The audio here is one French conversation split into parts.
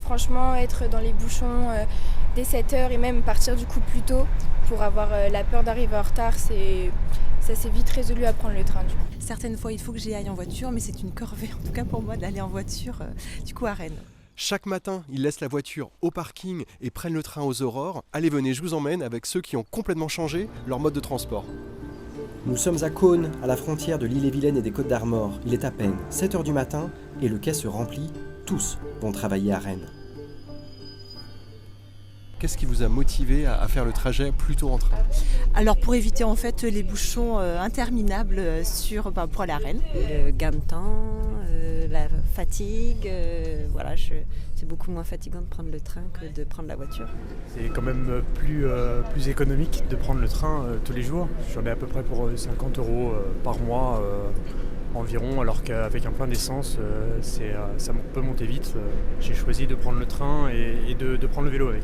Franchement, être dans les bouchons dès 7h et même partir du coup plus tôt pour avoir la peur d'arriver en retard, ça s'est vite résolu à prendre le train du coup. Certaines fois, il faut que j'y aille en voiture, mais c'est une corvée, en tout cas pour moi, d'aller en voiture du coup à Rennes. Chaque matin, ils laissent la voiture au parking et prennent le train aux aurores. Allez, venez, je vous emmène avec ceux qui ont complètement changé leur mode de transport. Nous sommes à Cosne, à la frontière de l'Ille-et-Vilaine et des Côtes-d'Armor. Il est à peine 7h du matin et le quai se remplit. Tous vont travailler à Rennes. Qu'est-ce qui vous a motivé à faire le trajet plus tôt en train ? Alors pour éviter en fait les bouchons interminables pour aller à Rennes. Le gain de temps, la fatigue, c'est beaucoup moins fatigant de prendre le train que de prendre la voiture. C'est quand même plus économique de prendre le train tous les jours. J'en ai à peu près pour 50 € par mois environ, alors qu'avec un plein d'essence, ça peut monter vite. J'ai choisi de prendre le train et de prendre le vélo avec.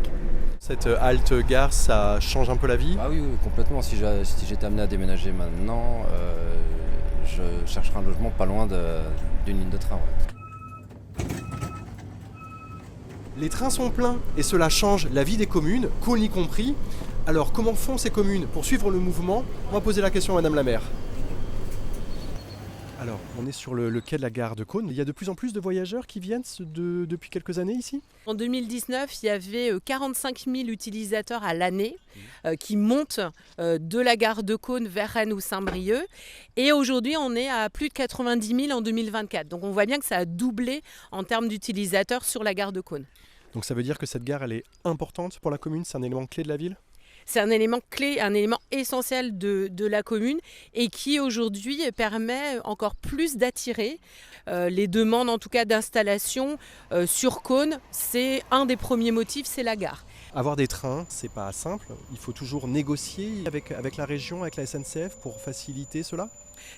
Cette halte-gare, ça change un peu la vie ? Ah oui, complètement. Si j'étais amené à déménager maintenant, je chercherais un logement pas loin d'une ligne de train. Ouais. Les trains sont pleins et cela change la vie des communes, Cosne y compris. Alors comment font ces communes pour suivre le mouvement ? On va poser la question à Madame la maire. Alors, on est sur le quai de la gare de Cosne. Il y a de plus en plus de voyageurs qui viennent depuis quelques années ici ? En 2019, il y avait 45 000 utilisateurs à l'année qui montent de la gare de Cosne vers Rennes ou Saint-Brieuc. Et aujourd'hui, on est à plus de 90 000 en 2024. Donc on voit bien que ça a doublé en termes d'utilisateurs sur la gare de Cosne. Donc ça veut dire que cette gare, elle est importante pour la commune ? C'est un élément clé de la ville ? C'est un élément clé, un élément essentiel de la commune et qui aujourd'hui permet encore plus d'attirer les demandes en tout cas d'installation sur Cosne. C'est un des premiers motifs, c'est la gare. Avoir des trains, c'est pas simple. Il faut toujours négocier avec la région, avec la SNCF pour faciliter cela ?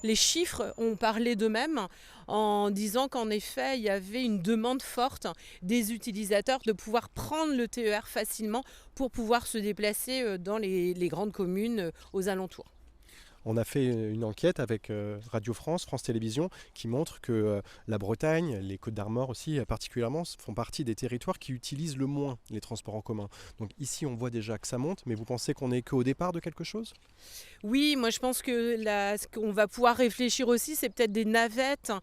Les chiffres ont parlé d'eux-mêmes en disant qu'en effet, il y avait une demande forte des utilisateurs de pouvoir prendre le TER facilement pour pouvoir se déplacer dans les grandes communes aux alentours. On a fait une enquête avec Radio France, France Télévisions, qui montre que la Bretagne, les Côtes-d'Armor aussi particulièrement, font partie des territoires qui utilisent le moins les transports en commun. Donc ici, on voit déjà que ça monte, mais vous pensez qu'on n'est qu'au départ de quelque chose ? Oui, moi je pense que ce qu'on va pouvoir réfléchir aussi, c'est peut-être des navettes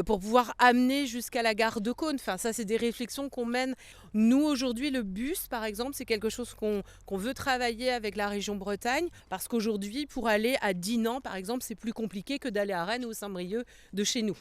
pour pouvoir amener jusqu'à la gare de Cosne. Enfin, ça, c'est des réflexions qu'on mène. Nous, aujourd'hui, le bus, par exemple, c'est quelque chose qu'on veut travailler avec la région Bretagne, parce qu'aujourd'hui, pour aller à Dinan, par exemple, c'est plus compliqué que d'aller à Rennes ou Saint-Brieuc de chez nous.